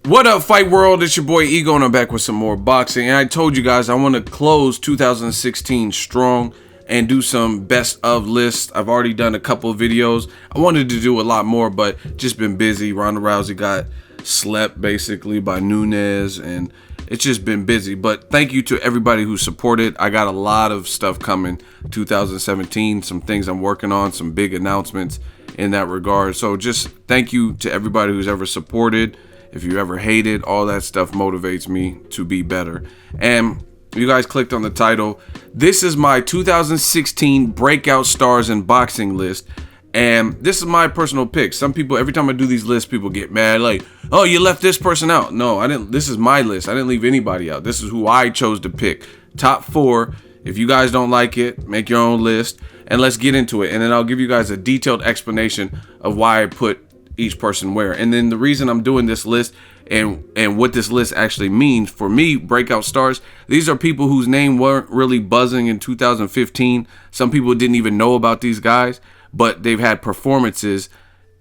What up, Fight World? It's your boy Ego, and I'm back with some more boxing. And I told you guys I want to close 2016 strong and do some best of lists. I've already done a couple of videos. I wanted to do a lot more, but just been busy. Ronda Rousey got slept basically by Nunes, and it's just been busy. But thank you to everybody who supported. I got a lot of stuff coming 2017, some things I'm working on, some big announcements in that regard. So just thank you to everybody who's ever supported. If you ever hated, all that stuff motivates me to be better. And you guys clicked on the title. This is my 2016 breakout stars in boxing list. And this is my personal pick. Some people, every time I do these lists, people get mad like, oh, you left this person out. No, I didn't. This is my list. I didn't leave anybody out. This is who I chose to pick. Top 4. If you guys don't like it, make your own list. And let's get into it. And then I'll give you guys a detailed explanation of why I put each person where. And then the reason I'm doing this list and what this list actually means for me, breakout stars, these are people whose name weren't really buzzing in 2015. Some people didn't even know about these guys, but they've had performances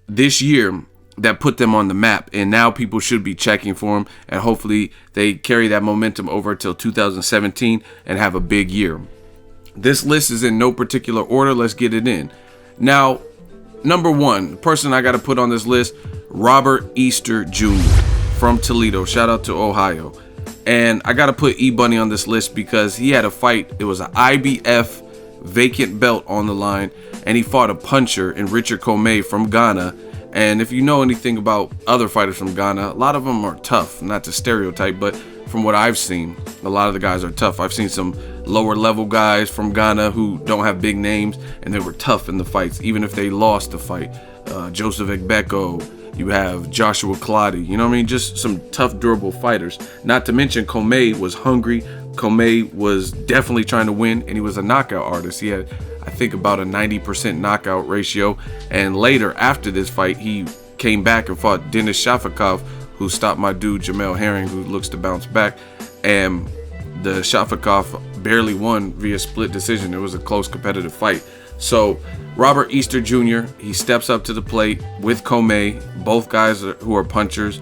this year that put them on the map, and now people should be checking for them, and hopefully they carry that momentum over till 2017 and have a big year. This list is in no particular order. Let's get it in. Now, number 1, the person I got to put on this list, Robert Easter Jr. from Toledo. Shout out to Ohio. And I got to put E-Bunny on this list because he had a fight. It was an IBF vacant belt on the line, and he fought a puncher in Richard Comey from Ghana. And if you know anything about other fighters from Ghana, a lot of them are tough. Not to stereotype, but from what I've seen, a lot of the guys are tough. I've seen some lower level guys from Ghana who don't have big names, and they were tough in the fights, even if they lost the fight. Joseph Egbeko, you have Joshua Clottey, you know what I mean? Just some tough, durable fighters. Not to mention Comey was hungry. Comey was definitely trying to win, and he was a knockout artist. He had, I think, about a 90% knockout ratio. And later, after this fight, he came back and fought Denis Shafikov, who stopped my dude Jamel Herring, who looks to bounce back. And the Shafikov barely won via split decision. It was a close competitive fight. So Robert Easter Jr., he steps up to the plate with Comey, both guys who are punchers.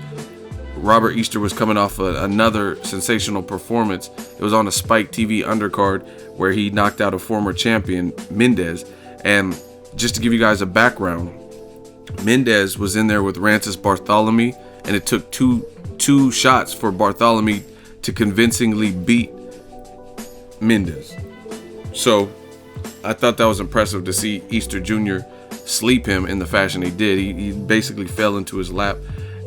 Robert Easter was coming off another sensational performance. It was on a Spike TV undercard where he knocked out a former champion, Mendez. And just to give you guys a background, Mendez was in there with Rancis Bartholomew, and it took two shots for Bartholomew to convincingly beat Mendez. So I thought that was impressive to see Easter Jr. sleep him in the fashion he did. He basically fell into his lap,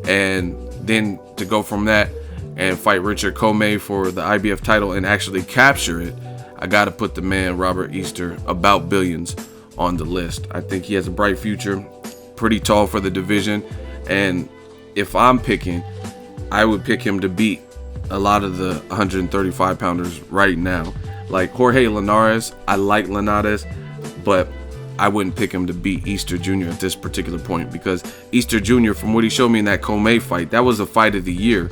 and then to go from that and fight Richard Comey for the IBF title and actually capture it, I got to put the man Robert Easter, about billions, on the list. I think he has a bright future, pretty tall for the division, and if I'm picking, I would pick him to beat a lot of the 135 pounders right now. Like Jorge Linares, I like Linares, but I wouldn't pick him to beat Easter Jr. at this particular point, because Easter Jr., from what he showed me in that Comey fight, that was a fight of the year.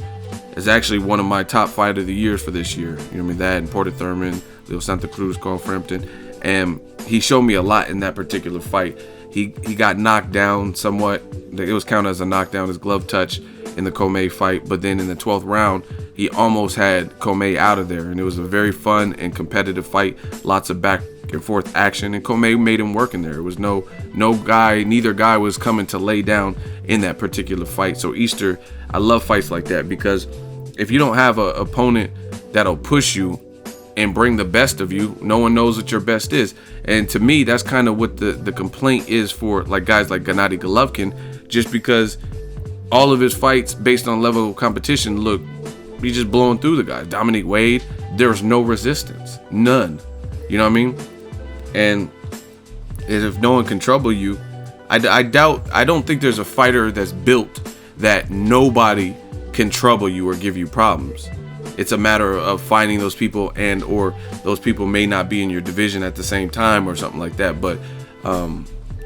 It's actually one of my top fight of the years for this year. You know what I mean? That and Porter Thurman, Leo Santa Cruz, Carl Frampton. And he showed me a lot in that particular fight. He got knocked down somewhat. It was counted as a knockdown, his glove touch in the Comey fight. But then in the 12th round, he almost had Comey out of there. And it was a very fun and competitive fight. Lots of back and forth action. And Comey made him work in there. It was neither guy was coming to lay down in that particular fight. So Easter, I love fights like that, because if you don't have an opponent that'll push you and bring the best of you, no one knows what your best is. And to me, that's kind of what the complaint is for like guys like Gennady Golovkin, just because all of his fights based on level of competition, look, he's just blowing through the guys. Dominique Wade, there's no resistance, none. You know what I mean? And if no one can trouble you, I don't think there's a fighter that's built that nobody can trouble you or give you problems. It's a matter of finding those people, and or those people may not be in your division at the same time or something like that. But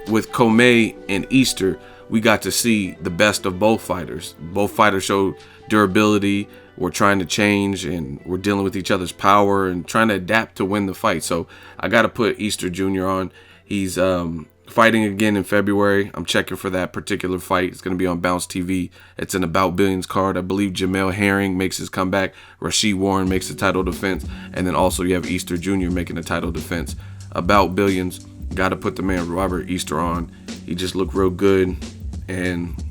with Comey and Easter, we got to see the best of both fighters. Both fighters showed durability. We're trying to change, and we're dealing with each other's power and trying to adapt to win the fight. So I got to put Easter Jr. on. He's fighting again in February. I'm checking for that particular fight. It's going to be on Bounce TV. It's an About Billions card. I believe Jamel Herring makes his comeback. Rasheed Warren makes the title defense. And then also you have Easter Jr. making the title defense. About Billions, got to put the man Robert Easter on. He just looked real good. And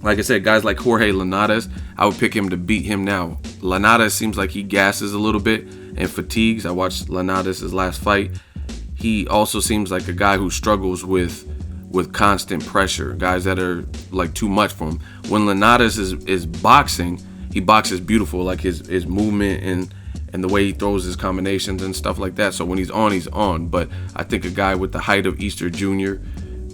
like I said, guys like Jorge Linares, I would pick him to beat him now. Linares seems like he gasses a little bit and fatigues. I watched Linares' last fight. He also seems like a guy who struggles with constant pressure, guys that are like too much for him. When Linares is boxing, he boxes beautiful, like his movement and the way he throws his combinations and stuff like that. So when he's on, he's on. But I think a guy with the height of Easter Jr.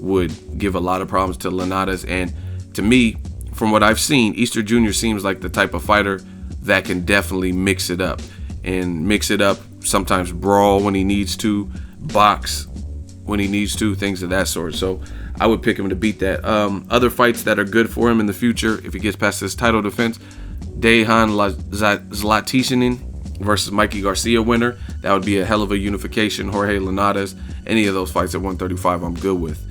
would give a lot of problems to Linares. And to me, from what I've seen, Easter Jr. seems like the type of fighter that can definitely mix it up. Sometimes brawl when he needs to, box when he needs to, things of that sort. So I would pick him to beat that. Other fights that are good for him in the future, if he gets past this title defense, Dejan Zlaticanin versus Mikey Garcia winner. That would be a hell of a unification. Jorge Linares, any of those fights at 135, I'm good with.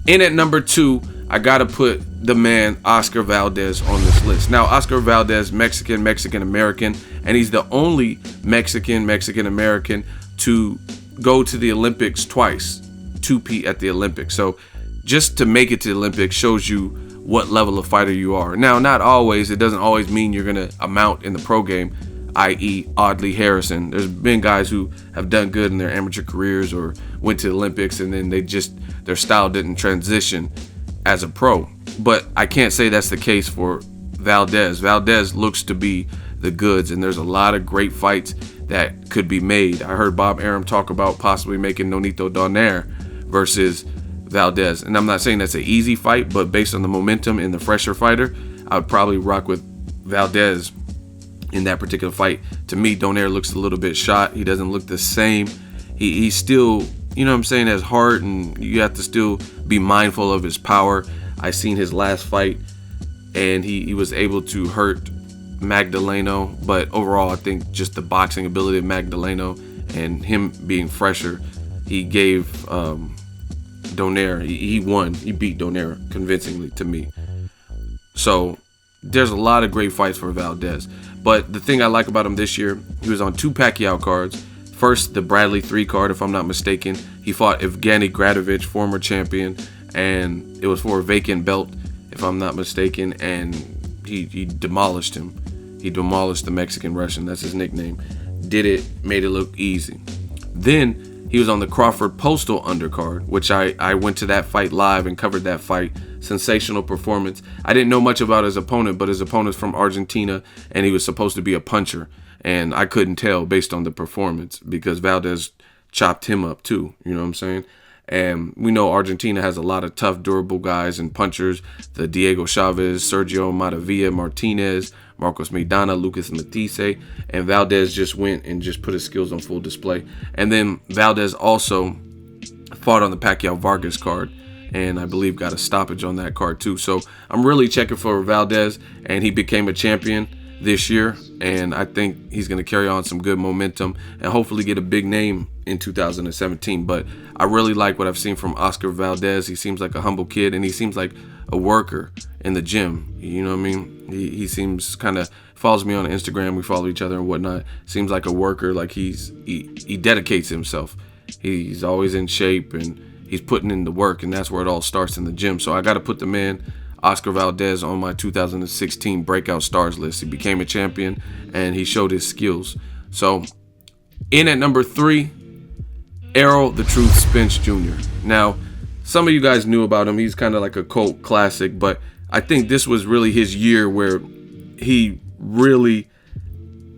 In at number 2, I got to put the man Oscar Valdez on this list. Now, Oscar Valdez, Mexican-American, and he's the only Mexican-American to go to the Olympics twice, 2-peat at the Olympics. So just to make it to the Olympics shows you what level of fighter you are. Now, not always. It doesn't always mean you're going to amount in the pro game, i.e. Audley Harrison. There's been guys who have done good in their amateur careers or went to the Olympics and then their style didn't transition as a pro. But I can't say that's the case for Valdez. Valdez looks to be the goods, and there's a lot of great fights that could be made. I heard Bob Arum talk about possibly making Nonito Donaire versus Valdez. And I'm not saying that's an easy fight, but based on the momentum and the fresher fighter, I would probably rock with Valdez in that particular fight. To me, Donaire looks a little bit shot. He doesn't look the same. He's still, you know what I'm saying, has heart, and you have to still be mindful of his power. I seen his last fight, and he was able to hurt Magdaleno, but overall I think just the boxing ability of Magdaleno and him being fresher, he gave Donaire, he won. He beat Donaire convincingly to me. So there's a lot of great fights for Valdez. But the thing I like about him this year, he was on 2 Pacquiao cards. First, the Bradley 3 card, if I'm not mistaken. He fought Evgeny Gradovich, former champion, and it was for a vacant belt, if I'm not mistaken, and he demolished him. He demolished the Mexican Russian, that's his nickname. Did it, made it look easy. Then he was on the Crawford Postal undercard, which I went to that fight live and covered that fight. Sensational performance. I didn't know much about his opponent, but his opponent's from Argentina, and he was supposed to be a puncher. And I couldn't tell based on the performance because Valdez chopped him up too, you know what I'm saying? And we know Argentina has a lot of tough, durable guys and punchers. The Diego Chavez, Sergio Maravilla Martinez, Marcos Maidana, Lucas Matisse, and Valdez just went and just put his skills on full display. And then Valdez also fought on the Pacquiao Vargas card, and I believe got a stoppage on that card too. So I'm really checking for Valdez, and he became a champion this year, and I think he's going to carry on some good momentum and hopefully get a big name in 2017. But I really like what I've seen from Oscar Valdez. He seems like a humble kid, and he seems like a worker in the gym. You know what I mean? He seems kind of follows me on Instagram. We follow each other and whatnot. Seems like a worker. Like he dedicates himself. He's always in shape and he's putting in the work, and that's where it all starts in the gym. So I got to put the man Oscar Valdez on my 2016 Breakout Stars list. He became a champion and he showed his skills. So in at number 3, Errol the Truth Spence Jr. Now, some of you guys knew about him. He's kind of like a cult classic, but I think this was really his year where he really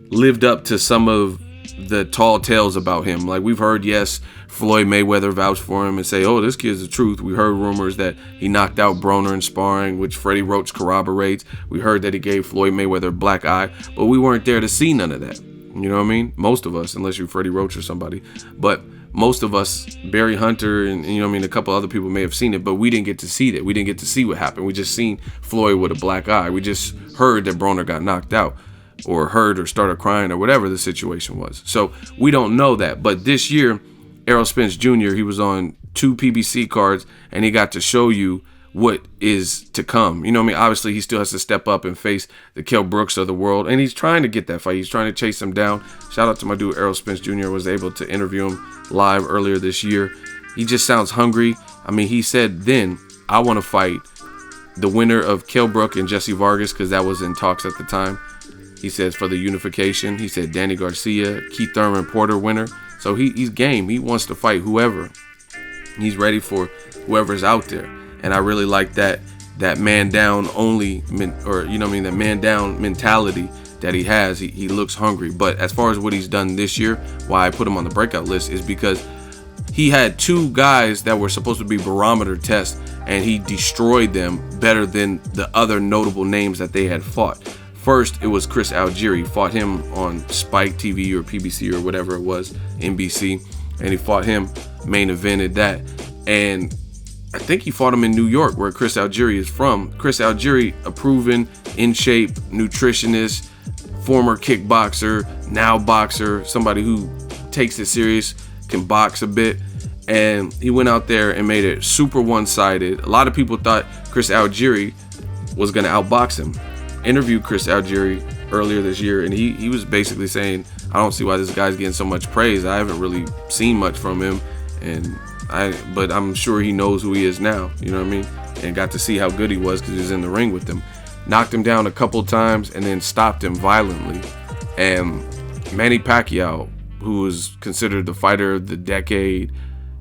lived up to some of the tall tales about him. Like we've heard, yes, Floyd Mayweather vouched for him and say, oh, this kid's the truth. We heard rumors that he knocked out Broner in sparring, which Freddie Roach corroborates. We heard that he gave Floyd Mayweather a black eye, but we weren't there to see none of that. You know what I mean? Most of us, unless you're Freddie Roach or somebody. But most of us, Barry Hunter and you know what I mean, a couple other people may have seen it, but we didn't get to see that. We didn't get to see what happened. We just seen Floyd with a black eye. We just heard that Broner got knocked out, or heard or started crying or whatever the situation was. So we don't know that. But this year, Errol Spence Jr., he was on 2 PBC cards, and he got to show you what is to come. You know what I mean? Obviously, he still has to step up and face the Kell Brooks of the world, and he's trying to get that fight. He's trying to chase him down. Shout out to my dude Errol Spence Jr. Was able to interview him live earlier this year. He just sounds hungry. I mean, he said then, I want to fight the winner of Kell Brook and Jesse Vargas, because that was in talks at the time. He says for the unification. He said Danny Garcia, Keith Thurman, Porter winner. So he's game. He wants to fight whoever. He's ready for whoever's out there. And I really like that man down only, or you know what I mean, that man down mentality that he has. He looks hungry. But as far as what he's done this year, why I put him on the breakout list is because he had 2 guys that were supposed to be barometer tests, and he destroyed them better than the other notable names that they had fought. First, it was Chris Algieri. Fought him on Spike TV or PBC or whatever it was, NBC, and he fought him, main evented that. And I think he fought him in New York, where Chris Algieri is from. Chris Algieri, a proven, in shape, nutritionist, former kickboxer, now boxer, somebody who takes it serious, can box a bit. And he went out there and made it super one-sided. A lot of people thought Chris Algieri was going to outbox him. Interviewed Chris Algieri earlier this year, and he was basically saying, I don't see why this guy's getting so much praise. I haven't really seen much from him, but I'm sure he knows who he is now, you know what I mean? And got to see how good he was because he was in the ring with him. Knocked him down a couple times and then stopped him violently. And Manny Pacquiao, who is considered the fighter of the decade,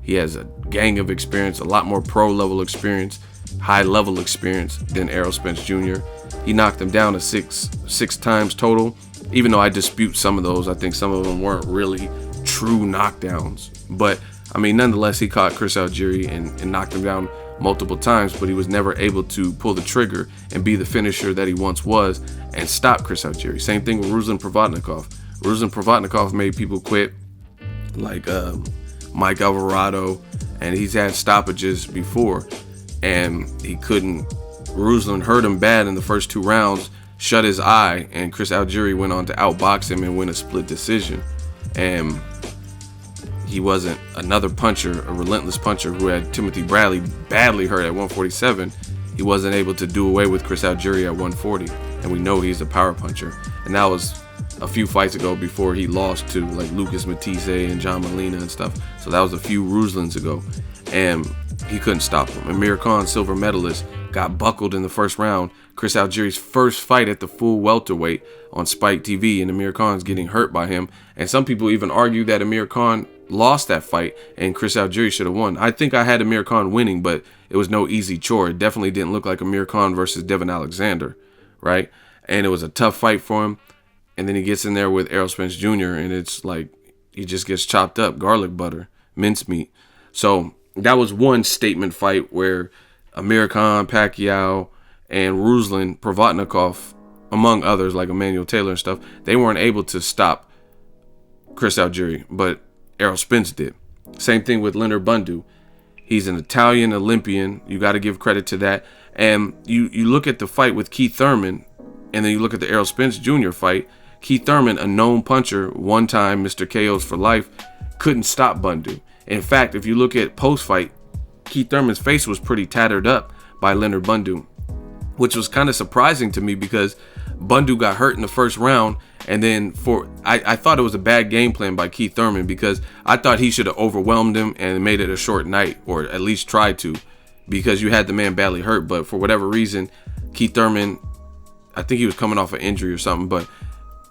he has a gang of experience, a lot more pro level experience, high level experience than Errol Spence Jr. He knocked him down to six times total, even though I dispute some of those. I think some of them weren't really true knockdowns. But, I mean, nonetheless, he caught Chris Algieri and knocked him down multiple times, but he was never able to pull the trigger and be the finisher that he once was and stop Chris Algieri. Same thing with Ruslan Provodnikov. Ruslan Provodnikov made people quit, like Mike Alvarado, and he's had stoppages before, and he couldn't. Ruslan hurt him bad in the first 2 rounds, shut his eye, and Chris Algieri went on to outbox him and win a split decision. And he wasn't another puncher, a relentless puncher who had Timothy Bradley badly hurt at 147. He wasn't able to do away with Chris Algieri at 140, and we know he's a power puncher. And that was a few fights ago before he lost to like Lucas Matisse and John Molina and stuff. So that was a few Ruslans ago, and he couldn't stop him. Amir Khan, silver medalist, got buckled in the first round. Chris Algieri's first fight at the full welterweight on Spike TV, and Amir Khan's getting hurt by him. And some people even argue that Amir Khan lost that fight and Chris Algieri should have won. I think I had Amir Khan winning, but it was no easy chore. It definitely didn't look like Amir Khan versus Devin Alexander, right? And it was a tough fight for him. And then he gets in there with Errol Spence Jr., and it's like he just gets chopped up, garlic butter, mincemeat. So that was one statement fight where Amir Khan, Pacquiao, and Ruslan Provodnikov, among others like Emmanuel Taylor and stuff, they weren't able to stop Chris Algieri, but Errol Spence did. Same thing with Leonard Bundu. He's an Italian Olympian. You got to give credit to that. And you look at the fight with Keith Thurman, and then you look at the Errol Spence Jr. fight. Keith Thurman, a known puncher, one time Mr. KOs for life, couldn't stop Bundu. In fact, if you look at post-fight, Keith Thurman's face was pretty tattered up by Leonard Bundu, which was kind of surprising to me because Bundu got hurt in the first round. And then I thought it was a bad game plan by Keith Thurman because I thought he should have overwhelmed him and made it a short night, or at least tried to, because you had the man badly hurt. But for whatever reason, Keith Thurman, I think he was coming off an injury or something, but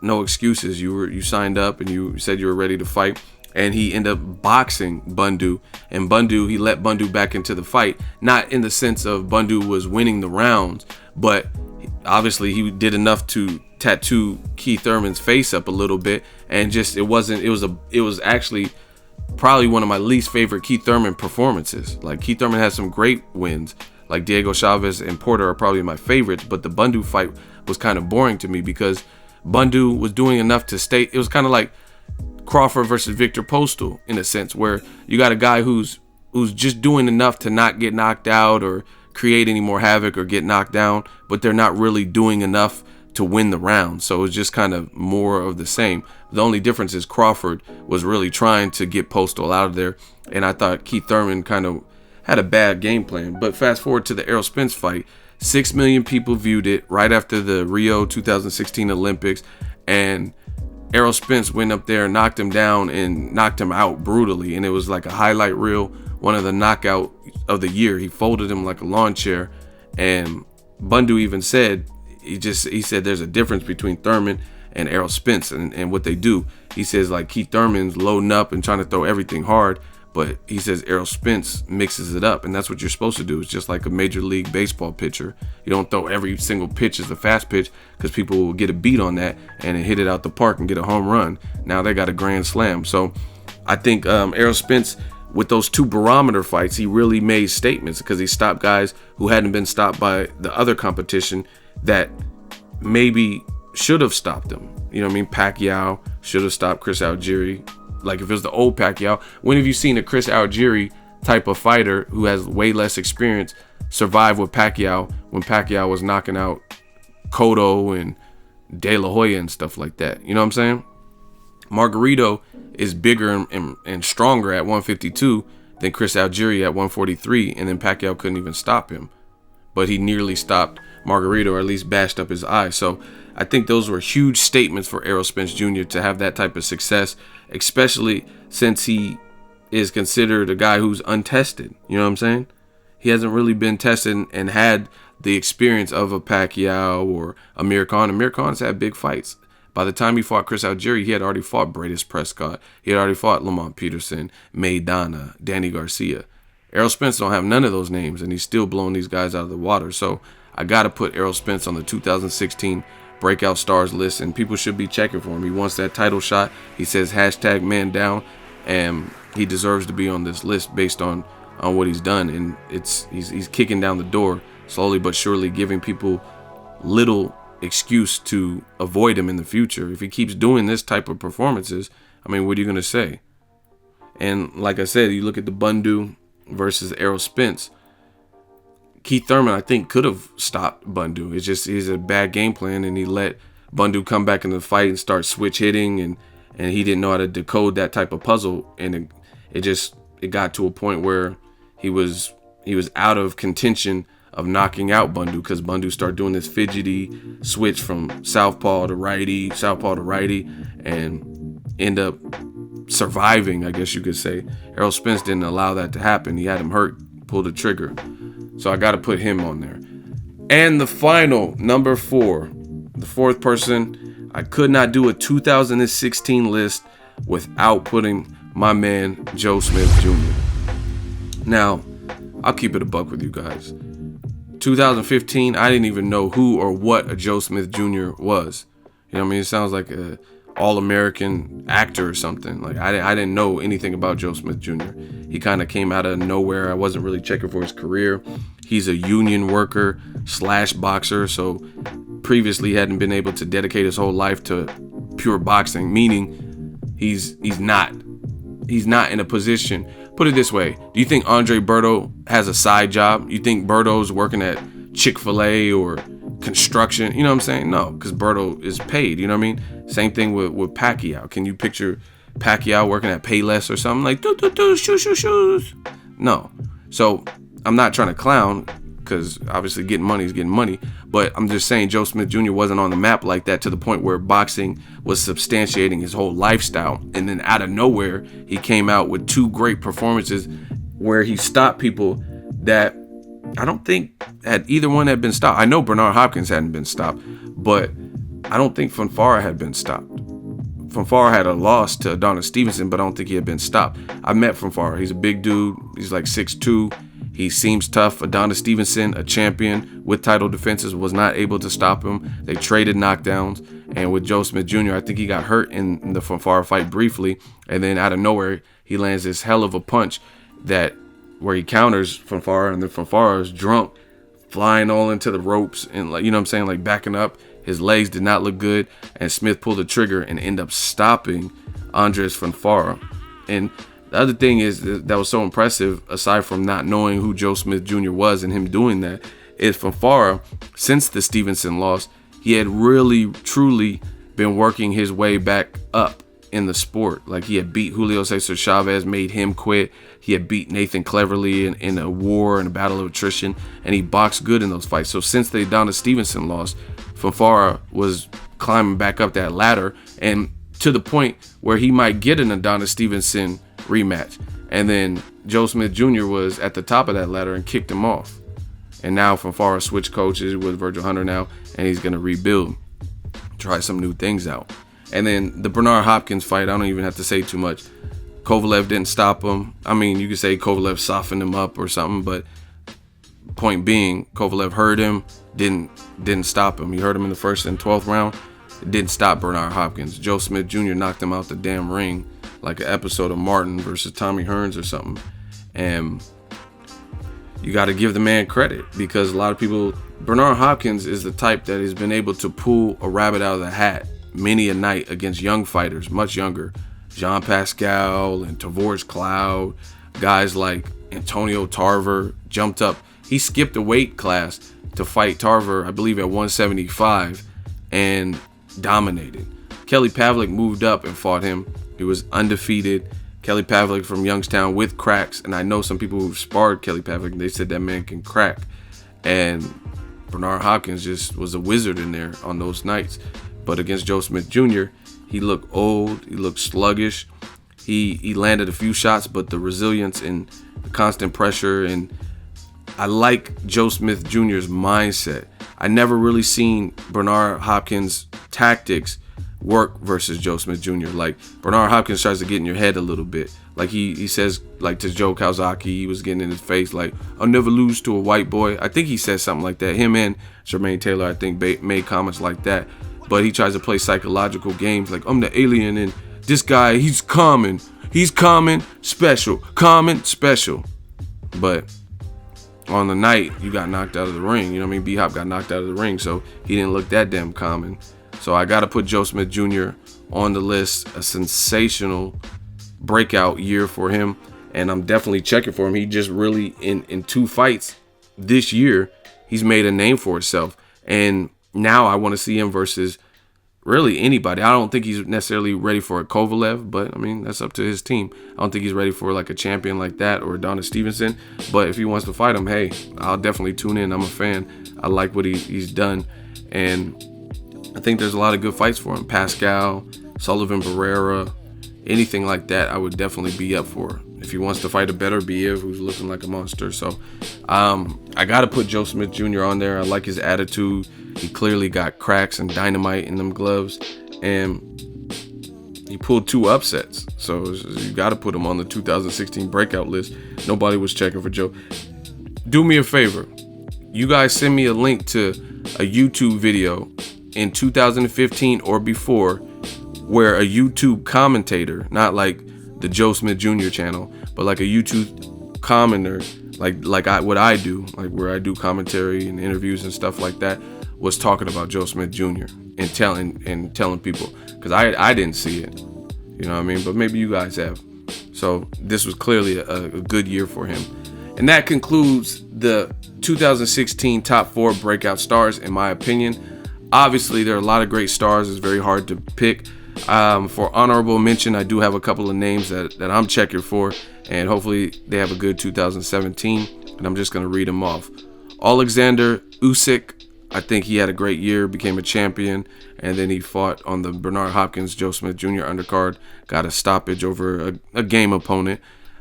no excuses. You signed up and you said you were ready to fight. And he ended up boxing Bundu. And Bundu, he let Bundu back into the fight. Not in the sense of Bundu was winning the rounds, but obviously he did enough to tattoo Keith Thurman's face up a little bit. And just, it was actually probably one of my least favorite Keith Thurman performances. Like, Keith Thurman has some great wins. Like Diego Chavez and Porter are probably my favorites, but the Bundu fight was kind of boring to me because Bundu was doing enough to stay. It was kind of like Crawford versus Victor Postal in a sense, where you got a guy who's just doing enough to not get knocked out or create any more havoc or get knocked down, but they're not really doing enough to win the round. So it was just kind of more of the same. The only difference is Crawford was really trying to get Postal out of there, and I thought Keith Thurman kind of had a bad game plan. But fast forward to the Errol Spence fight, 6 million people viewed it right after the Rio 2016 Olympics, and Errol Spence went up there, knocked him down, and knocked him out brutally. And it was like a highlight reel, one of the knockout of the year. He folded him like a lawn chair. And Bundu even said, he said there's a difference between Thurman and Errol Spence and what they do. He says like Keith Thurman's loading up and trying to throw everything hard, but he says Errol Spence mixes it up, and that's what you're supposed to do. It's just like a Major League Baseball pitcher. You don't throw every single pitch as a fast pitch, because people will get a beat on that and hit it out the park and get a home run. Now they got a grand slam. So I think Errol Spence, with those 2 barometer fights, he really made statements, because he stopped guys who hadn't been stopped by the other competition that maybe should have stopped him. You know what I mean? Pacquiao should have stopped Chris Algieri. Like if it was the old Pacquiao, when have you seen a Chris Algieri type of fighter who has way less experience survive with Pacquiao when Pacquiao was knocking out Cotto and De La Hoya and stuff like that? You know what I'm saying? Margarito is bigger and stronger at 152 than Chris Algieri at 143, and then Pacquiao couldn't even stop him. But he nearly stopped Margarito, or at least bashed up his eye. So I think those were huge statements for Errol Spence Jr. to have that type of success, especially since he is considered a guy who's untested. You know what I'm saying? He hasn't really been tested and had the experience of a Pacquiao or Amir Khan. Amir Khan's had big fights. By the time he fought Chris Algieri, he had already fought Bradis Prescott. He had already fought Lamont Peterson, Maidana, Danny Garcia. Errol Spence don't have none of those names, and he's still blowing these guys out of the water. So I got to put Errol Spence on the 2016 Breakout Stars list, and people should be checking for him. He wants that title shot. He says hashtag man down, and he deserves to be on this list based on what he's done. And he's kicking down the door slowly but surely, giving people little excuse to avoid him in the future. If he keeps doing this type of performances, I mean, what are you going to say? And like I said, you look at the Bundu versus Errol Spence. Keith Thurman, I think, could have stopped Bundu. It's just he's a bad game plan, and he let Bundu come back into the fight and start switch hitting, and he didn't know how to decode that type of puzzle, and it got to a point where he was out of contention of knocking out Bundu, because Bundu started doing this fidgety switch from southpaw to righty, and end up surviving, I guess you could say. Errol Spence didn't allow that to happen. He had him hurt, pulled the trigger. So I got to put him on there. And the final, number 4, the 4th person, I could not do a 2016 list without putting my man Joe Smith Jr. Now, I'll keep it a buck with you guys. 2015, I didn't even know who or what a Joe Smith Jr. was. You know what I mean? It sounds like a all-American actor or something. Like I didn't know anything about Joe Smith Jr. He kind of came out of nowhere. I wasn't really checking for his career. He's a union worker / boxer, so previously he hadn't been able to dedicate his whole life to pure boxing, meaning he's not in a position. Put it this way, do you think Andre Berto has a side job? You think Berto's working at Chick-fil-A or construction? You know what I'm saying? No, because Berto is paid. You know what I mean? Same thing with Pacquiao. Can you picture Pacquiao working at Payless or something like shoes? No. So I'm not trying to clown, because obviously getting money is getting money, but I'm just saying Joe Smith Jr. wasn't on the map like that to the point where boxing was substantiating his whole lifestyle. And then out of nowhere, he came out with 2 great performances where he stopped people that I don't think had either one had been stopped. I know Bernard Hopkins hadn't been stopped, but I don't think Fonfara had been stopped. Fonfara had a loss to Adonis Stevenson, but I don't think he had been stopped. I met Fonfara. He's a big dude. He's like 6'2". He seems tough. Adonis Stevenson, a champion with title defenses, was not able to stop him. They traded knockdowns. And with Joe Smith Jr., I think he got hurt in the Fonfara fight briefly. And then out of nowhere, he lands this hell of a punch where he counters Fonfara, and then Fonfara is drunk, flying all into the ropes, and like, you know what I'm saying, like backing up. His legs did not look good, and Smith pulled the trigger and ended up stopping Andres Fonfara. And the other thing is that was so impressive, aside from not knowing who Joe Smith Jr. was and him doing that, is Fonfara, since the Stevenson loss, he had really, truly been working his way back up in the sport. Like, he had beat Julio Cesar Chavez, made him quit. He had beat Nathan Cleverly in a war and a battle of attrition, and he boxed good in those fights. So since the Adonis Stevenson loss, Fonfara was climbing back up that ladder, and to the point where he might get an Adonis Stevenson rematch. And then Joe Smith Jr. was at the top of that ladder and kicked him off. And now Fonfara switched coaches with Virgil Hunter now, and he's going to rebuild, try some new things out. And then the Bernard Hopkins fight, I don't even have to say too much. Kovalev didn't stop him. I mean, you could say Kovalev softened him up or something, but point being, Kovalev heard him, didn't stop him. He heard him in the first and 12th round. It didn't stop Bernard Hopkins. Joe Smith Jr. knocked him out the damn ring, like an episode of Martin versus Tommy Hearns or something. And you got to give the man credit, because a lot of people, Bernard Hopkins is the type that has been able to pull a rabbit out of the hat many a night against young fighters, much younger. Jean Pascal and Tavoris Cloud, guys like Antonio Tarver jumped up. He skipped a weight class to fight Tarver, I believe, at 175 and dominated. Kelly Pavlik moved up and fought him. He was undefeated. Kelly Pavlik from Youngstown with cracks, and I know some people who've sparred Kelly Pavlik, they said that man can crack. And Bernard Hopkins just was a wizard in there on those nights. But against Joe Smith Jr., he looked old, he looked sluggish. He landed a few shots, but the resilience and the constant pressure, and I like Joe Smith Jr.'s mindset. I never really seen Bernard Hopkins' tactics work versus Joe Smith Jr. Like, Bernard Hopkins tries to get in your head a little bit. Like, he says, like, to Joe Kawasaki, he was getting in his face, like, I'll never lose to a white boy. I think he said something like that. Him and Jermaine Taylor, I think, made comments like that. But he tries to play psychological games, like, I'm the alien, and this guy, he's common, special, common, special. But on the night, you got knocked out of the ring. You know what I mean? B-Hop got knocked out of the ring, so he didn't look that damn common. So I got to put Joe Smith Jr. on the list. A sensational breakout year for him, and I'm definitely checking for him. He just really, in 2 fights this year, he's made a name for himself. And now I want to see him versus really anybody. I don't think he's necessarily ready for a Kovalev, but I mean, that's up to his team. I don't think he's ready for like a champion like that or Adonis Stevenson. But if he wants to fight him, hey, I'll definitely tune in. I'm a fan. I like what he's done. And I think there's a lot of good fights for him. Pascal, Sullivan Barrera, anything like that, I would definitely be up for. If he wants to fight a better Biev who's looking like a monster. So I got to put Joe Smith Jr. on there. I like his attitude. He clearly got cracks and dynamite in them gloves. And he pulled 2 upsets. So you got to put him on the 2016 breakout list. Nobody was checking for Joe. Do me a favor. You guys send me a link to a YouTube video in 2015 or before where a YouTube commentator, not like the Joe Smith Jr. channel, but like a YouTube commenter, what I do, like where I do commentary and interviews and stuff like that, was talking about Joe Smith Jr. and telling people, because I didn't see it, you know what I mean? But maybe you guys have. So this was clearly a good year for him. And that concludes the 2016 top 4 breakout stars, in my opinion. Obviously, there are a lot of great stars. It's very hard to pick. For honorable mention, I do have a couple of names that I'm checking for, and hopefully they have a good 2017, and I'm just going to read them off. Alexander Usyk, I think he had a great year, became a champion, and then he fought on the Bernard Hopkins, Joe Smith Jr. undercard, got a stoppage over a game opponent.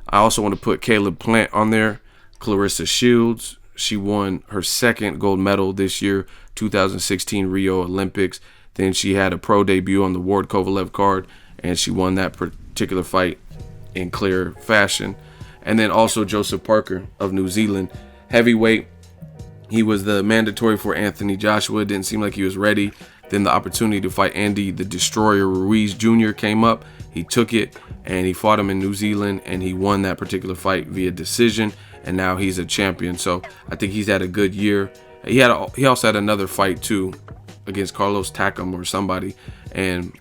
I also want to put Caleb Plant on there. Clarissa Shields, she won her 2nd gold medal this year, 2016 Rio Olympics. Then she had a pro debut on the Ward Kovalev card, and she won that particular fight in clear fashion. And then also Joseph Parker of New Zealand, heavyweight. He was the mandatory for Anthony Joshua. Didn't seem like he was ready. Then the opportunity to fight Andy the Destroyer Ruiz Jr. came up. He took it, and he fought him in New Zealand, and he won that particular fight via decision, and now he's a champion. So I think he's had a good year. He also had another fight too against Carlos Takam or somebody, and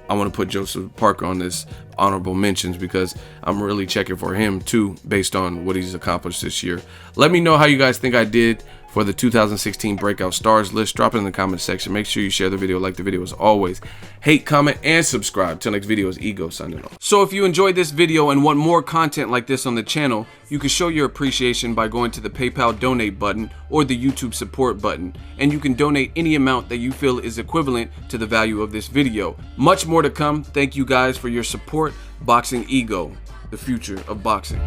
I want to put Joseph Parker on this honorable mentions because I'm really checking for him too based on what he's accomplished this year. Let me know how you guys think I did for the 2016 Breakout Stars list. Drop it in the comment section. Make sure you share the video, like the video as always. Hate, comment, and subscribe. Till next video is Ego signing off. So if you enjoyed this video and want more content like this on the channel, you can show your appreciation by going to the PayPal donate button or the YouTube support button, and you can donate any amount that you feel is equivalent to the value of this video. Much more to come. Thank you guys for your support. Boxing Ego, the future of boxing.